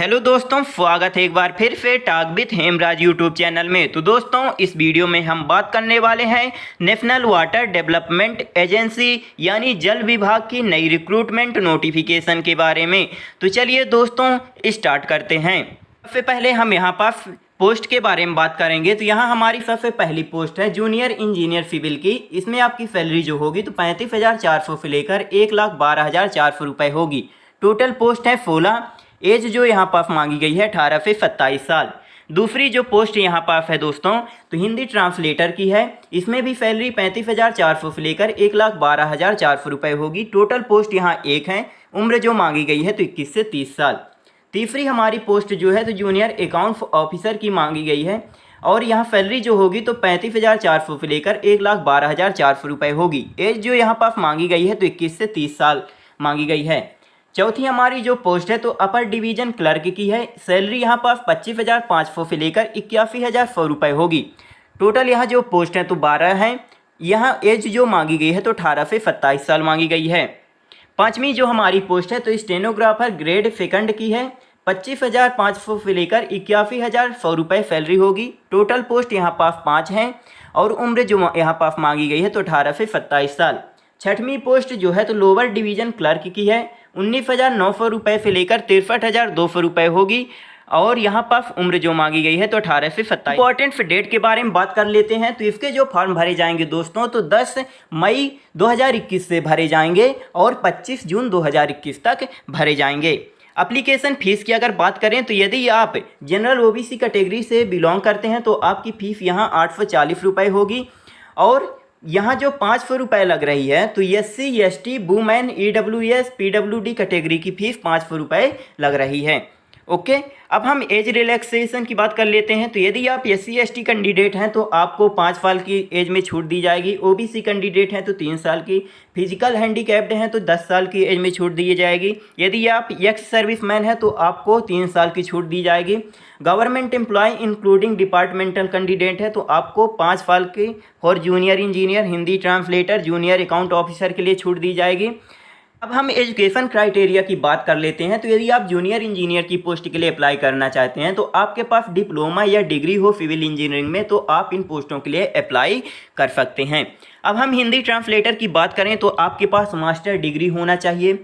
Hello दोस्तों, स्वागत है एक बार फिर से talk with Hemraj YouTube channel में। तो दोस्तों, इस वीडियो में हम बात करने वाले हैं नेशनल वाटर डेवलपमेंट एजेंसी यानी जल विभाग की नई रिक्रूटमेंट नोटिफिकेशन के बारे में। तो चलिए दोस्तों स्टार्ट करते हैं। सबसे पहले हम यहाँ पर पोस्ट के बारे में बात करेंगे। तो यहाँ हमारी सबसे पहली पोस्ट है जूनियर इंजीनियर सिविल की। इसमें आपकी सैलरी जो होगी तो 35,400 से लेकर 1,12,400 रुपये होगी। टोटल पोस्ट है 16। एज जो यहाँ पास मांगी गई है 18 से 27 साल। दूसरी जो पोस्ट यहाँ पास है दोस्तों तो हिंदी ट्रांसलेटर की है। इसमें भी सैलरी 35,400 से लेकर 1,12,400 रुपये होगी। टोटल पोस्ट यहाँ एक है। उम्र जो मांगी गई है तो 21 से 30 साल। तीसरी हमारी पोस्ट जो है तो जूनियर अकाउंट्स ऑफिसर की मांगी गई है और यहाँ सैलरी जो होगी तो 35,400 से लेकर 1,12,400 रुपये होगी। एज जो यहाँ पास मांगी गई है तो 21 से 30 साल मांगी गई है। चौथी हमारी जो पोस्ट है तो अपर डिवीजन क्लर्क की है। सैलरी यहाँ पास 25,500 से लेकर 81,100 रुपये होगी। टोटल यहाँ जो पोस्ट है तो 12 हैं। यहाँ एज जो मांगी गई है तो 18 से 27 साल मांगी गई है। पाँचवीं जो हमारी पोस्ट है तो स्टेनोग्राफर ग्रेड सेकंड की है। 25,500 से लेकर 81,100 रुपये सैलरी होगी। टोटल पोस्ट यहाँ पास 5 हैं और उम्र जो यहाँ पास मांगी गई है तो 18 से 27 साल। छठवीं पोस्ट जो है तो लोअर डिवीजन क्लर्क की है। 19,900 रुपये से लेकर 63,200 रुपये होगी और यहाँ पास उम्र जो मांगी गई है तो 18 से 27। इंपॉर्टेंट डेट के बारे में बात कर लेते हैं। तो इसके जो फॉर्म भरे जाएंगे दोस्तों तो 10 मई 2021 से भरे जाएंगे और 25 जून 2021 तक भरे जाएंगे। एप्लीकेशन फ़ीस की अगर बात करें तो यदि आप जनरल ओबीसी कैटेगरी से बिलोंग करते हैं तो आपकी फ़ीस यहाँ 840 रुपये होगी और यहाँ जो 500 रुपये लग रही है तो SC ST women EWS PWD category की फ़ीस 500 रुपये लग रही है। ओके, अब हम एज रिलैक्सेशन की बात कर लेते हैं। तो यदि आप SC ST कैंडिडेट हैं तो आपको 5 साल की एज में छूट दी जाएगी। OBC कैंडिडेट हैं तो 3 साल की। फिजिकल हैंडीकैप्ड हैं तो 10 साल की एज में छूट दी जाएगी। यदि आप एक्स सर्विसमैन हैं तो आपको 3 साल की छूट दी जाएगी। Government employ including departmental candidate है तो आपको 5 साल की for junior engineer, Hindi translator, junior account officer के लिए छूट दी जाएगी। अब हम एजुकेशन क्राइटेरिया की बात कर लेते हैं। तो यदि आप जूनियर इंजीनियर की पोस्ट के लिए अप्लाई करना चाहते हैं तो आपके पास डिप्लोमा या डिग्री हो सिविल इंजीनियरिंग में तो आप इन पोस्टों के लिए अप्लाई कर सकते हैं। अब हम हिंदी ट्रांसलेटर की बात करें तो आपके पास मास्टर डिग्री होना चाहिए।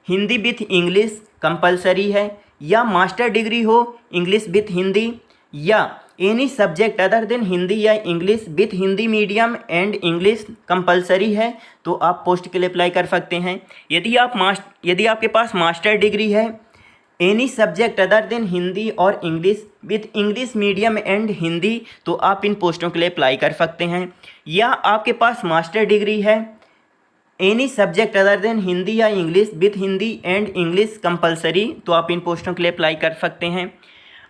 हिंदी विथ इंग्लिश कंपलसरी है या मास्टर डिग्री हो इंग्लिश विथ हिंदी या any subject other than Hindi या English with Hindi medium and English compulsory है तो आप पोस्ट के लिए अप्लाई कर सकते हैं। यदि आपके पास मास्टर डिग्री है any subject other than Hindi और English with English medium and Hindi तो आप इन पोस्टों के लिए अप्लाई कर सकते हैं। या आपके पास मास्टर डिग्री है any subject other than Hindi या English with Hindi and English compulsory तो आप इन पोस्टों के लिए अप्लाई कर सकते हैं।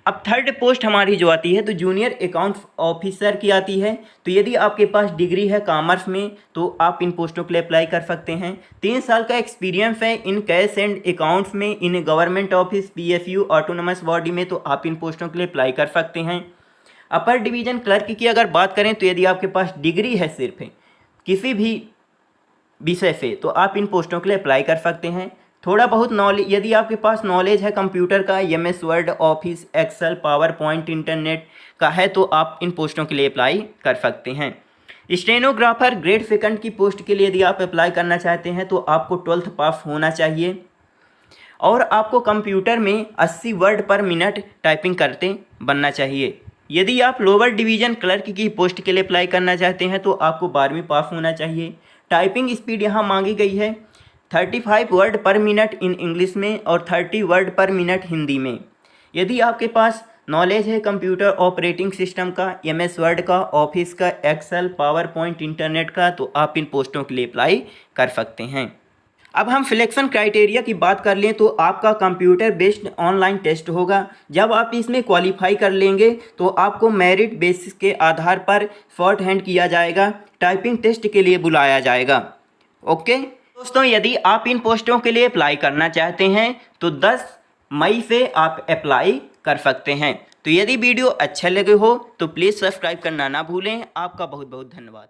अब थर्ड पोस्ट हमारी जो आती है तो जूनियर अकाउंट ऑफिसर की आती है। तो यदि आपके पास डिग्री है कॉमर्स में तो आप इन पोस्टों के लिए अप्लाई कर सकते हैं। 3 साल का एक्सपीरियंस है इन कैश एंड अकाउंट्स में, in government office, PSU, autonomous body में तो आप इन पोस्टों के लिए अप्लाई कर सकते हैं। अपर डिवीज़न क्लर्क की अगर बात करें तो यदि आपके पास डिग्री है सिर्फ किसी भी विषय से तो आप इन पोस्टों के लिए अप्लाई कर सकते हैं। थोड़ा बहुत नॉलेज यदि आपके पास नॉलेज है कंप्यूटर का, MS word, office, excel, power point, internet का है तो आप इन पोस्टों के लिए अप्लाई कर सकते हैं। स्टेनोग्राफर ग्रेड सेकंड की पोस्ट के लिए यदि आप अप्लाई करना चाहते हैं तो आपको 12th पास होना चाहिए और आपको कंप्यूटर में 80 वर्ड पर मिनट टाइपिंग करते बनना चाहिए। यदि आप लोअर डिवीज़न क्लर्क की पोस्ट के लिए अप्लाई करना चाहते हैं तो आपको 12वीं पास होना चाहिए। टाइपिंग स्पीड यहाँ मांगी गई है 35 वर्ड पर मिनट इन इंग्लिश में और 30 वर्ड पर मिनट हिंदी में। यदि आपके पास नॉलेज है कंप्यूटर ऑपरेटिंग सिस्टम का, MS वर्ड का, ऑफिस का, एक्सेल, पावर पॉइंट, इंटरनेट का तो आप इन पोस्टों के लिए अप्लाई कर सकते हैं। अब हम सिलेक्शन क्राइटेरिया की बात कर लें तो आपका कंप्यूटर बेस्ड ऑनलाइन टेस्ट होगा। जब आप इसमें क्वालिफाई कर लेंगे तो आपको मेरिट बेसिस के आधार पर शॉर्ट हैंड किया जाएगा, टाइपिंग टेस्ट के लिए बुलाया जाएगा। ओके दोस्तों, यदि आप इन पोस्टों के लिए अप्लाई करना चाहते हैं तो 10 मई से आप अप्लाई कर सकते हैं। तो यदि वीडियो अच्छा लगे हो तो प्लीज़ सब्सक्राइब करना ना भूलें। आपका बहुत बहुत धन्यवाद।